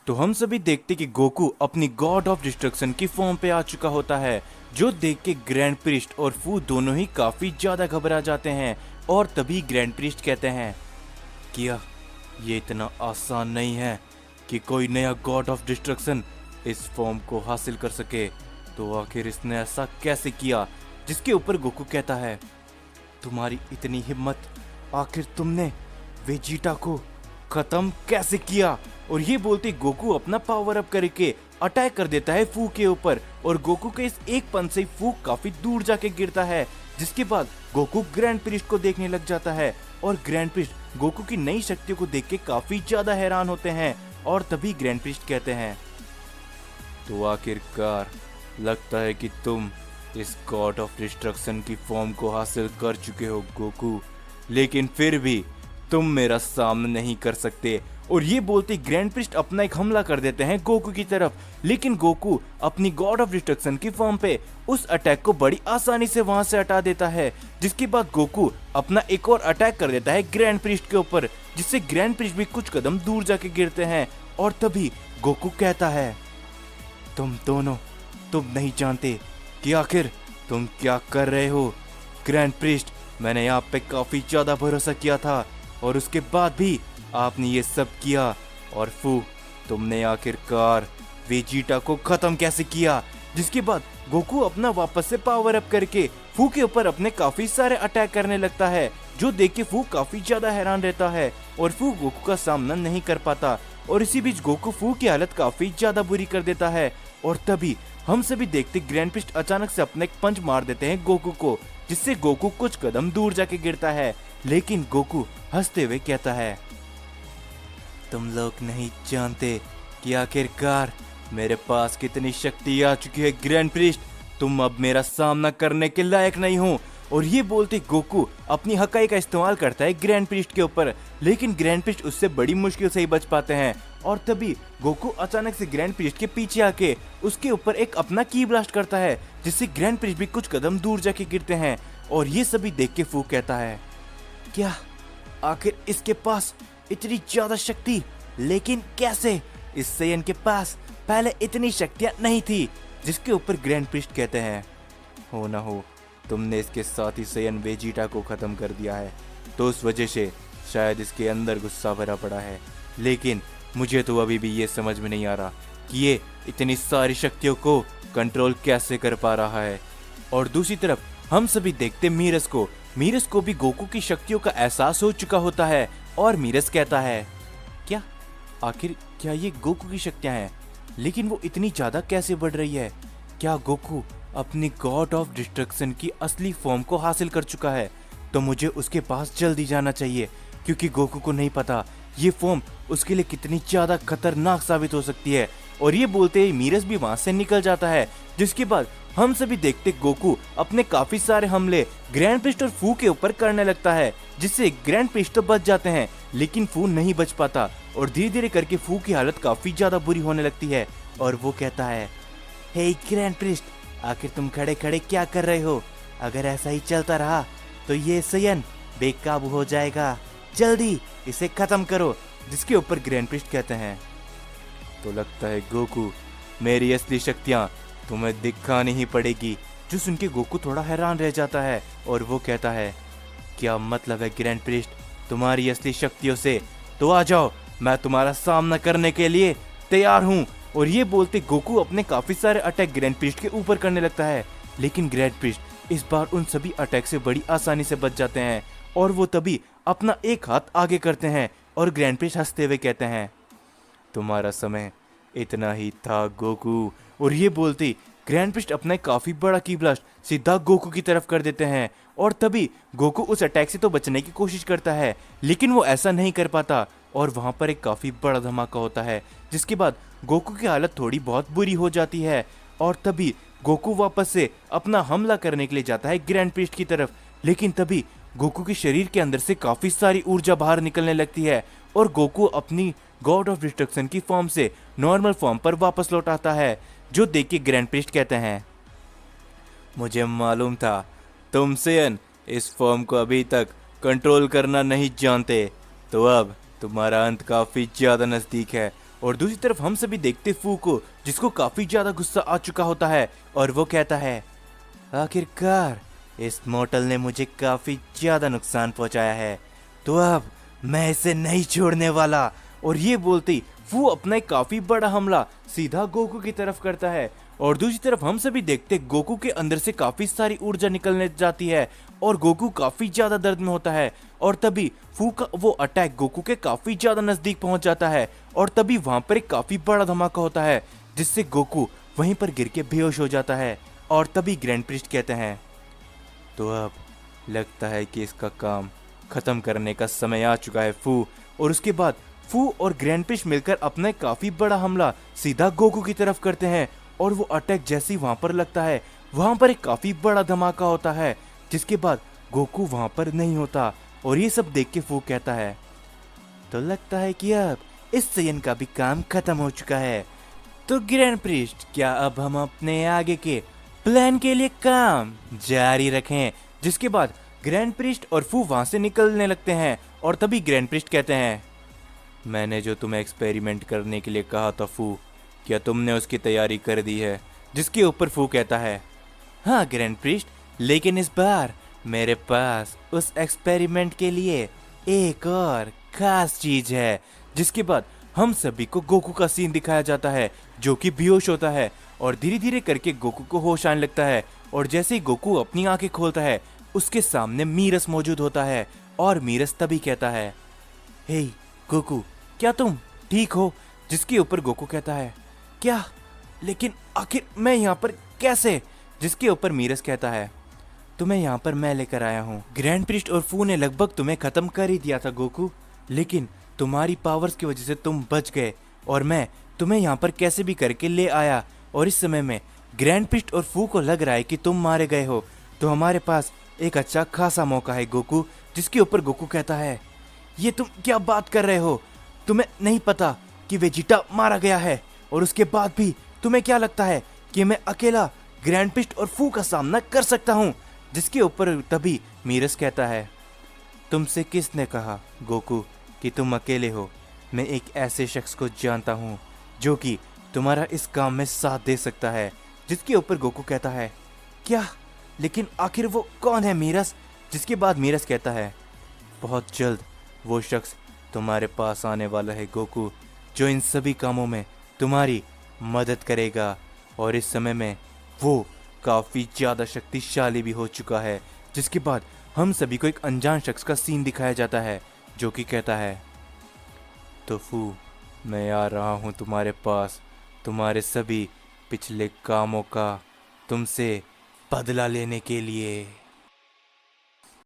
तो हम सभी देखते कि गोकू अपनी गॉड ऑफ डिस्ट्रक्शन की फॉर्म पे आ चुका होता है, जो देख के ग्रैंड प्रिस्ट और फू दोनों ही काफी ज्यादा घबरा जाते हैं। और तभी ग्रैंड प्रिस्ट कहते हैं, क्या ये इतना आसान नहीं है कि कोई नया गॉड ऑफ डिस्ट्रक्शन इस फॉर्म को हासिल कर सके। तो आखिर इसने ऐसा कैसे किया? जिसके ऊपर गोकू कहता है, तुम्हारी इतनी हिम्मत, आखिर तुमने वेजिटा को खत्म कैसे किया? और ये बोलते गोकू अपना पावर अप करके अटैक कर देता है फू के ऊपर, और गोकू के इस एक पंच से फू काफी दूर जाके गिरता है। जिसके बाद गोकू ग्रैंड प्रिस्ट को देखने लग जाता है, और ग्रैंड प्रिस्ट गोकू की नई शक्तियों को देख के काफी ज्यादा हैरान होते हैं। और तभी ग्रैंड प्रिस्ट कहते हैं, तो आखिरकार लगता है कि तुम इस गॉड ऑफ डिस्ट्रक्शन की फॉर्म को हासिल कर चुके हो गोकू, लेकिन फिर भी तुम मेरा सामना नहीं कर सकते। और ये बोलते ग्रैंड प्रिस्ट अपना एक हमला कर देते हैं गोकू की तरफ, लेकिन गोकू अपनी गॉड ऑफ डिस्ट्रक्शन की फॉर्म पे उस अटैक को बड़ी आसानी से वहां से हटा देता है। जिसके बाद गोकू अपना एक और अटैक कर देता है ग्रैंड प्रिस्ट के ऊपर, जिससे ग्रैंड प्रिस्ट भी कुछ कदम दूर जाके गिरते हैं। और तभी गोकू कहता है, तुम दोनों, तुम नहीं जानते कि आखिर तुम क्या कर रहे हो। ग्रैंड प्रिस्ट, मैंने आप पे काफी ज्यादा भरोसा किया था, और उसके बाद भी आपने ये सब किया। और फू, तुमने आखिरकार वेजिटा को खत्म कैसे किया? जिसके बाद गोकू अपना वापस से पावर अप करके फू के ऊपर अपने काफी सारे अटैक करने लगता है, जो देख के फू काफी ज्यादा हैरान रहता है, और फू गोकू का सामना नहीं कर पाता। और इसी बीच गोकू फू की हालत काफी ज्यादा बुरी कर देता है। और तभी हम सभी देखते ग्रैंड प्रिस्ट अचानक से अपने एक पंच मार देते हैं गोकू को, जिससे गोकू कुछ कदम दूर जाके गिरता है। लेकिन गोकू हंसते हुए कहता है, तुम लोग नहीं जानते कि आखिरकार मेरे पास कितनी शक्ति आ चुकी है ग्रैंड प्रिस्ट, तुम अब मेरा सामना करने के लायक नहीं हो। और ये बोलते गोकू अपनी हकाई का इस्तेमाल करता है ग्रैंड प्रिस्ट के ऊपर, लेकिन ग्रैंड प्रिस्ट उससे बड़ी मुश्किल से ही बच पाते हैं। और तभी गोकू अचानक से ग्रैंड प्रिस्ट के पीछे आके उसके ऊपर एक अपना की ब्लास्ट करता है, जिससे ग्रैंड प्रिस्ट भी कुछ कदम दूर जाके गिरते हैं। और ये सभी देख के फू कहता है, क्या आखिर इसके पास इतनी ज्यादा शक्ति? लेकिन कैसे? इस सैयन के पास पहले इतनी शक्तियां नहीं थी। जिसके ऊपर ग्रैंड प्रिस्ट कहते हैं, हो ना हो तुमने इसके साथ ही सैयन वेजिटा को खत्म कर दिया है, तो उस वजह से शायद इसके अंदर गुस्सा भरा पड़ा है। लेकिन मुझे तो अभी भी ये समझ में नहीं आ रहा कि ये इतनी सारी शक्तियों को कंट्रोल कैसे कर पा रहा है। और दूसरी तरफ हम सभी देखते मीरस को भी गोकू की शक्तियों का एहसास हो चुका होता है। और मीरस कहता है, क्या आखिर क्या ये गोकू की शक्तियां हैं? लेकिन वो इतनी ज्यादा कैसे बढ़ रही है? क्या गोकू अपनी गॉड ऑफ डिस्ट्रक्शन की असली फॉर्म को हासिल कर चुका है? तो मुझे उसके पास जल्दी जाना चाहिए, क्योंकि गोकू को नहीं पता ये फॉर्म उसके लिए कितनी ज्यादा खतरनाक साबित हो सकती है। और ये बोलते ही मीरस भी वहां से निकल जाता है। जिसके बाद हम सभी देखते गोकू अपने काफी सारे हमले ग्रैंड प्रिस्ट और फू के ऊपर करने लगता है, जिससे ग्रैंड प्रिस्ट तो बच जाते हैं, लेकिन फू नहीं बच पाता। और धीरे धीरे करके फू की हालत काफी ज्यादा बुरी होने लगती है। और वो कहता है, हे ग्रैंड प्रिस्ट, आखिर तुम खड़े खड़े क्या कर रहे हो? अगर ऐसा ही चलता रहा तो ये सैयन बेकाबू हो जाएगा, जल्दी इसे खत्म करो। जिसके ऊपर ग्रैंड प्रिस्ट कहते हैं, तो लगता है गोकू मेरी असली शक्तियां तुम्हें दिखानी ही पड़ेगी। जो सुन के गोकू थोड़ा हैरान रह जाता है, और वो कहता है, क्या मतलब है ग्रैंड प्रिस्ट तुम्हारी असली शक्तियों से? तो आ जाओ, मैं तुम्हारा सामना करने के लिए तैयार हूँ। और ये बोलते गोकू अपने काफी सारे अटैक ग्रैंड प्रिस्ट के ऊपर करने लगता है, लेकिन ग्रैंड प्रिस्ट इस बार उन सभी अटैक से बड़ी आसानी से बच जाते हैं। और वो तभी अपना एक हाथ आगे करते हैं, और ग्रैंड प्रिस्ट हंसते हुए कहते हैं, तुम्हारा समय इतना ही था गोकू। और ये बोलते ग्रैंड प्रिस्ट अपना काफी बड़ा की ब्लास्ट सीधा गोकू की तरफ कर देते हैं। और तभी गोकू उस अटैक से तो बचने की कोशिश करता है, लेकिन वो ऐसा नहीं कर पाता, और वहां पर एक काफी बड़ा धमाका होता है। जिसके बाद गोकू की हालत थोड़ी बहुत बुरी हो जाती है। और तभी गोकू वापस से अपना हमला करने के लिए जाता है ग्रैंड प्रिस्ट की तरफ, लेकिन तभी गोकू के शरीर के अंदर से काफी सारी ऊर्जा बाहर निकलने लगती है, और गोकू अपनी गॉड ऑफ डिस्ट्रक्शन की फॉर्म से नॉर्मल फॉर्म पर वापस लौट आता है। जो देख के ग्रैंड प्रिस्ट कहते हैं, मुझे मालूम था तुम सैयन इस फॉर्म को अभी तक कंट्रोल करना नहीं जानते, तो अब तुम्हारा अंत काफी ज्यादा नजदीक है। और दूसरी तरफ हम सभी देखते फू को, जिसको काफी ज्यादा गुस्सा आ चुका होता है और वो कहता है, आखिरकार इस मोटल ने मुझे काफी ज्यादा नुकसान पहुंचाया है, तो अब मैं इसे नहीं छोड़ने वाला। और ये बोलते ही फू अपना एक काफी बड़ा हमला सीधा गोकू की तरफ करता है। और दूसरी तरफ हम सभी देखते गोकू के अंदर से काफी सारी ऊर्जा निकलने जाती है और गोकू काफी ज्यादा दर्द में होता है। और तभी फू का वो अटैक गोकू के काफी ज्यादा नजदीक पहुंच जाता है और तभी वहां पर एक काफी बड़ा धमाका होता है, जिससे गोकू वहीं पर गिर के बेहोश हो जाता है। और तभी ग्रैंड प्रिस्ट कहते हैं, तो अब लगता है कि इसका काम खत्म करने का समय आ चुका है फू। और उसके बाद फू और ग्रैंड प्रिस्ट मिलकर अपना एक काफी बड़ा हमला सीधा गोकू की तरफ करते हैं। और वो अटैक जैसे ही वहां पर लगता है, वहां पर एक काफी बड़ा धमाका होता है, जिसके बाद गोकू वहां पर नहीं होता। और ये सब देख के फू कहता है, तो लगता है कि अब इस सेयन का भी काम खत्म हो चुका है। तो ग्रैंड प्रिस्ट, क्या अब हम अपने आगे के प्लान के लिए काम जारी रखें? जिसके बाद ग्रैंड प्रिस्ट और फू वहां से निकलने लगते हैं। और तभी ग्रैंड प्रिस्ट कहते हैं, मैंने जो तुम्हें एक्सपेरिमेंट करने के लिए कहा था फू, क्या तुमने उसकी तैयारी कर दी है? जिसके ऊपर फू कहता है, हाँ ग्रैंड प्रिस्ट, लेकिन इस बार मेरे पास उस एक्सपेरिमेंट के लिए एक और खास चीज है। जिसके बाद हम सभी को गोकू का सीन दिखाया जाता है, जो कि बेहोश होता है और धीरे धीरे करके गोकू को होश आने लगता है। और जैसे ही गोकू अपनी आंखें खोलता है, उसके सामने मीरस मौजूद होता है। और मीरस तभी कहता है, हे गोकू, क्या तुम ठीक हो? जिसके ऊपर गोकू कहता है, क्या? लेकिन आखिर मैं यहाँ पर कैसे? जिसके ऊपर मीरस कहता है, तुम्हें यहाँ पर मैं लेकर आया हूँ। ग्रैंड प्रिस्ट और फू ने लगभग तुम्हें खत्म कर ही दिया था गोकू, लेकिन तुम्हारी पावर्स की वजह से तुम बच गए और मैं तुम्हें यहाँ पर कैसे भी करके ले आया। और इस समय में ग्रैंड प्रिस्ट और फू को लग रहा है कि तुम मारे गए हो, तो हमारे पास एक अच्छा खासा मौका है गोकू। जिसके ऊपर गोकू कहता है, ये तुम क्या बात कर रहे हो? तुम्हें नहीं पता कि वेजिटा मारा गया है? और उसके बाद भी तुम्हें क्या लगता है कि मैं अकेला ग्रैंड प्रिस्ट और फू का सामना कर सकता हूँ? जिसके ऊपर तभी मीरस कहता है, तुमसे किसने कहा गोकू कि तुम अकेले हो? मैं एक ऐसे शख्स को जानता हूँ जो कि तुम्हारा इस काम में साथ दे सकता है। जिसके ऊपर गोकू कहता है, क्या? लेकिन आखिर वो कौन है मीरस? जिसके बाद मीरस कहता है, बहुत जल्द वो शख्स तुम्हारे पास आने वाला है गोकू, जो इन सभी कामों में तुम्हारी मदद करेगा। और इस समय में वो काफी ज्यादा शक्तिशाली भी हो चुका है। जिसके बाद हम सभी को एक अनजान शख्स का सीन दिखाया जाता है, जो कि कहता है, तो फू, मैं आ रहा हूँ तुम्हारे पास, तुम्हारे सभी पिछले कामों का तुमसे बदला लेने के लिए।